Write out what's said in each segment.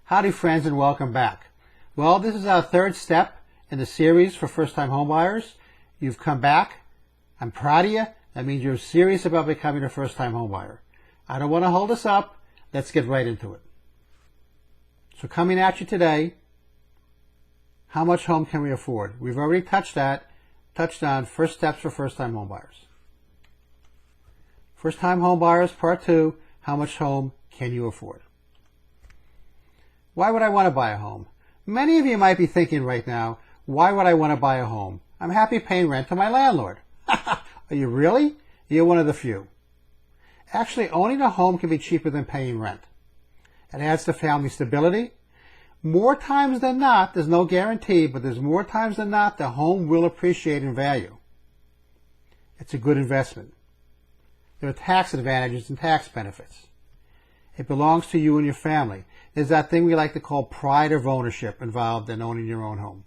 Howdy friends and welcome back. Well, this is our third step in the series for first-time homebuyers. You've come back. I'm proud of you. That means you're serious about becoming a first-time homebuyer. I don't want to hold us up. Let's get right into it. So coming at you today, how much home can we afford? We've already touched on first steps for first-time homebuyers. First-time homebuyers, part 2, how much home can you afford? Why would I want to buy a home? Many of you might be thinking right now, why would I want to buy a home? I'm happy paying rent to my landlord. Are you really? You're one of the few. Actually, owning a home can be cheaper than paying rent. It adds to family stability. More times than not, there's no guarantee, but there's more times than not the home will appreciate in value. It's a good investment. There are tax advantages and tax benefits. It belongs to you and your family. There's that thing we like to call pride of ownership involved in owning your own home.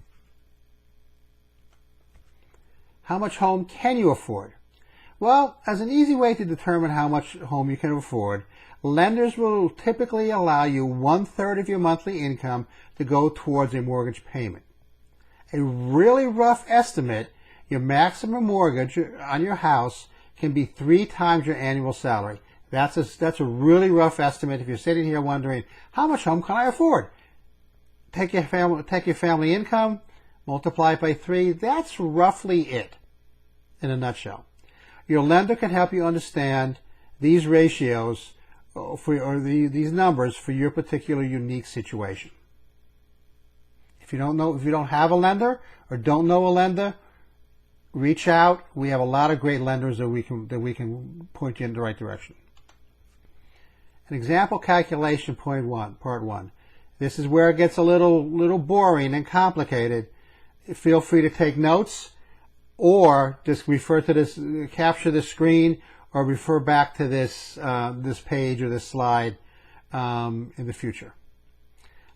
How much home can you afford? Well, as an easy way to determine how much home you can afford, lenders will typically allow you 1/3 of your monthly income to go towards a mortgage payment. A really rough estimate, your maximum mortgage on your house can be 3 times your annual salary. That's a really rough estimate. If you're sitting here wondering, how much home can I afford? Take your family income, multiply it by 3. That's roughly it in a nutshell. Your lender can help you understand these ratios these numbers for your particular unique situation. If you don't have a lender or don't know a lender, reach out. We have a lot of great lenders that we can point you in the right direction. An example calculation part 1. This is where it gets a little boring and complicated. Feel free to take notes or just refer to this, capture the screen, or refer back to this page or this slide in the future.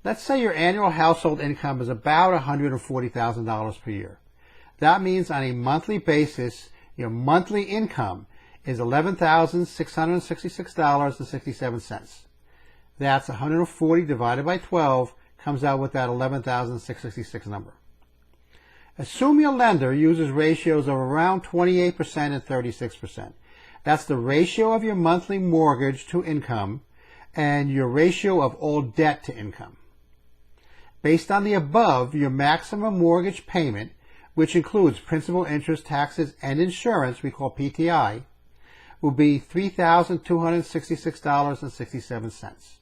Let's say your annual household income is about $140,000 per year. That means on a monthly basis, your monthly income is $11,666.67. That's 140 divided by 12 comes out with that 11,666 number. Assume your lender uses ratios of around 28% and 36%. That's the ratio of your monthly mortgage to income and your ratio of all debt to income. Based on the above, your maximum mortgage payment, which includes principal, interest, taxes, and insurance, we call PTI, will be $3,266.67.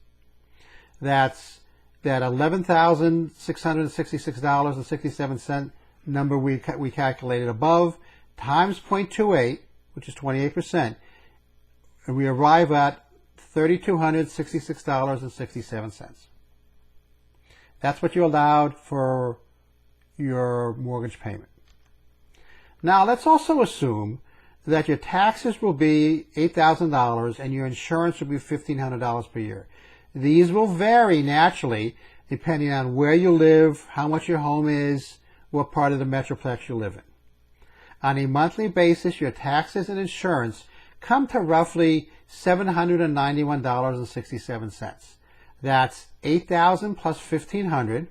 That's that $11,666.67 number we calculated above times 0.28, which is 28%, and we arrive at $3,266.67. That's what you're allowed for your mortgage payment. Now, let's also assume that your taxes will be $8,000 and your insurance will be $1,500 per year. These will vary naturally depending on where you live, how much your home is, what part of the Metroplex you live in. On a monthly basis, your taxes and insurance come to roughly $791.67. That's $8,000 plus $1,500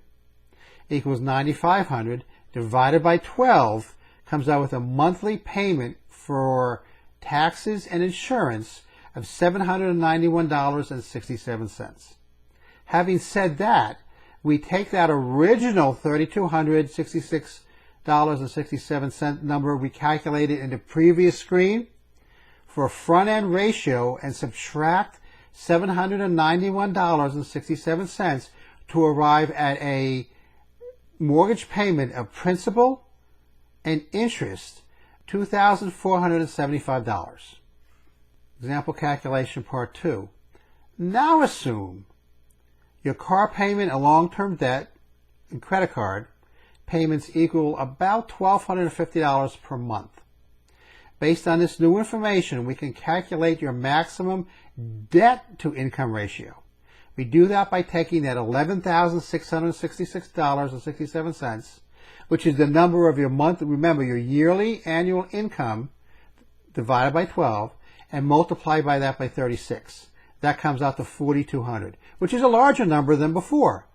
equals $9,500 divided by 12 comes out with a monthly payment for taxes and insurance of $791.67. Having said that, we take that original $3,266.67 number we calculated in the previous screen for a front-end ratio and subtract $791.67 to arrive at a mortgage payment of principal and interest, $2,475. Example calculation part 2. Now assume your car payment and long-term debt and credit card payments equal about $1,250 per month. Based on this new information, we can calculate your maximum debt to income ratio. We do that by taking that $11,666.67, which is the number of your month. Remember, your yearly annual income divided by 12 and multiply by that by 36. that comes out to $4,200, which is a larger number than before.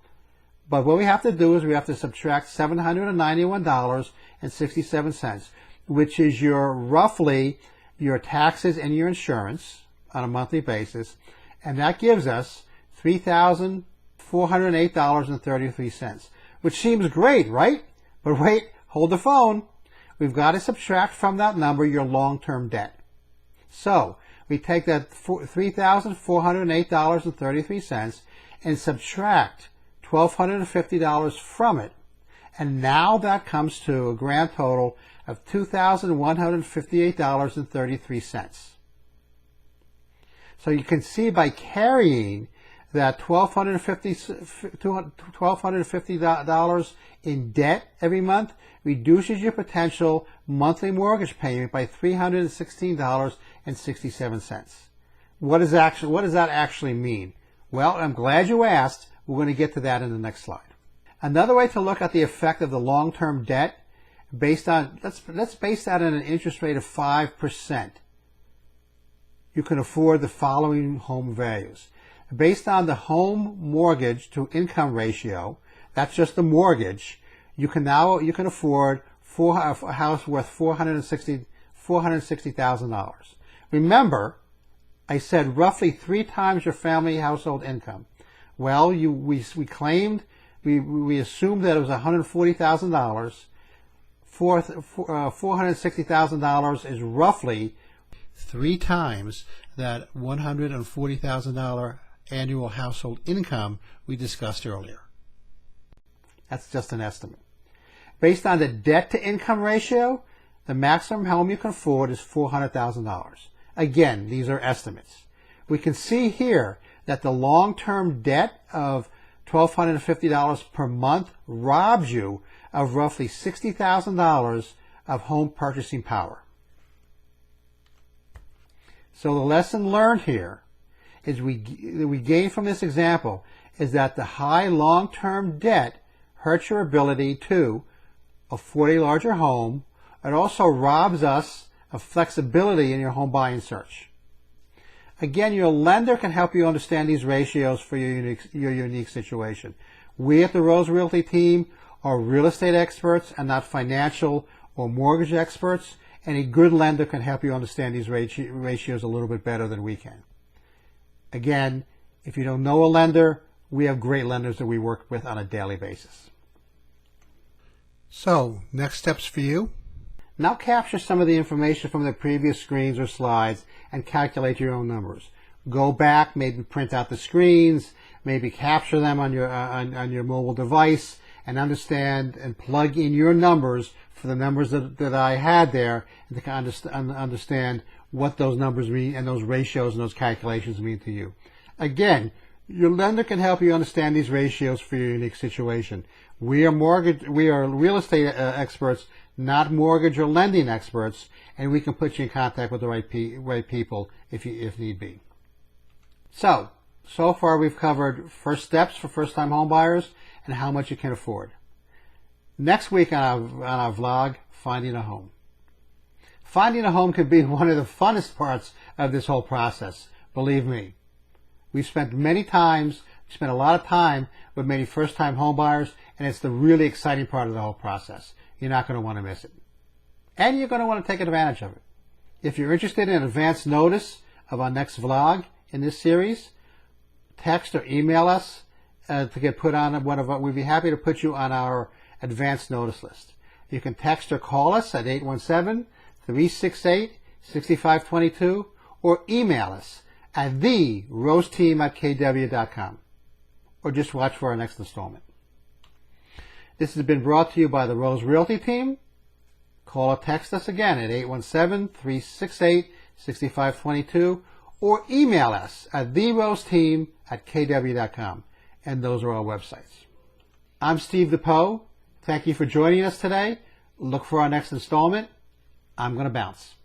But what we have to do is we have to subtract $791.67, which is roughly your taxes and your insurance on a monthly basis, and that gives us $3,408.33, which seems great, right? But wait, hold the phone. We've got to subtract from that number your long-term debt. So we take that $3,408.33 and subtract $1,250 from it, and now that comes to a grand total of $2,158.33. So you can see by carrying that $1,250 in debt every month reduces your potential monthly mortgage payment by $316.67. What does that actually mean? Well, I'm glad you asked. We're going to get to that in the next slide. Another way to look at the effect of the long-term debt, let's base that on an interest rate of 5%. You can afford the following home values. Based on the home mortgage to income ratio, that's just the mortgage, you can afford a house worth $460,000. Remember, I said roughly 3 times your family household income. Well, we assumed that it was $140,000. $460,000 is roughly 3 times that $140,000 annual household income we discussed earlier. That's just an estimate. Based on the debt-to-income ratio, the maximum home you can afford is $400,000. Again, these are estimates. We can see here that the long-term debt of $1,250 per month robs you of roughly $60,000 of home purchasing power. So the lesson learned here is we gain from this example is that the high long-term debt hurts your ability to afford a larger home. It also robs us of flexibility in your home buying search. Again, your lender can help you understand these ratios for your unique situation. We at the Rose Realty team are real estate experts and not financial or mortgage experts, and a good lender can help you understand these ratios a little bit better than we can. Again, if you don't know a lender, we have great lenders that we work with on a daily basis. So, next steps for you. Now capture some of the information from the previous screens or slides and calculate your own numbers. Go back, maybe print out the screens, maybe capture them on your mobile device, and understand and plug in your numbers for the numbers that I had there, and to understand what those numbers mean and those ratios and those calculations mean to you. Again, your lender can help you understand these ratios for your unique situation. We are real estate experts, not mortgage or lending experts, and we can put you in contact with the right people if need be. So far we've covered first steps for first-time home buyers and how much you can afford. Next week on our vlog, finding a home. Finding a home can be one of the funnest parts of this whole process, believe me. We've spent a lot of time with many first-time home buyers, and it's the really exciting part of the whole process. You're not going to want to miss it. And you're going to want to take advantage of it. If you're interested in advance notice of our next vlog in this series, text or email us to get put on we'd be happy to put you on our advance notice list. You can text or call us at 817-368-6522 or email us at TheRoseTeam@kw.com, or just watch for our next installment. This has been brought to you by the Rose Realty team. Call or text us again at 817-368-6522 or email us at TheRoseTeam@kw.com, and those are our websites. I'm SteveDepoe. Thank you for joining us today. Look for our next installment. I'm going to bounce.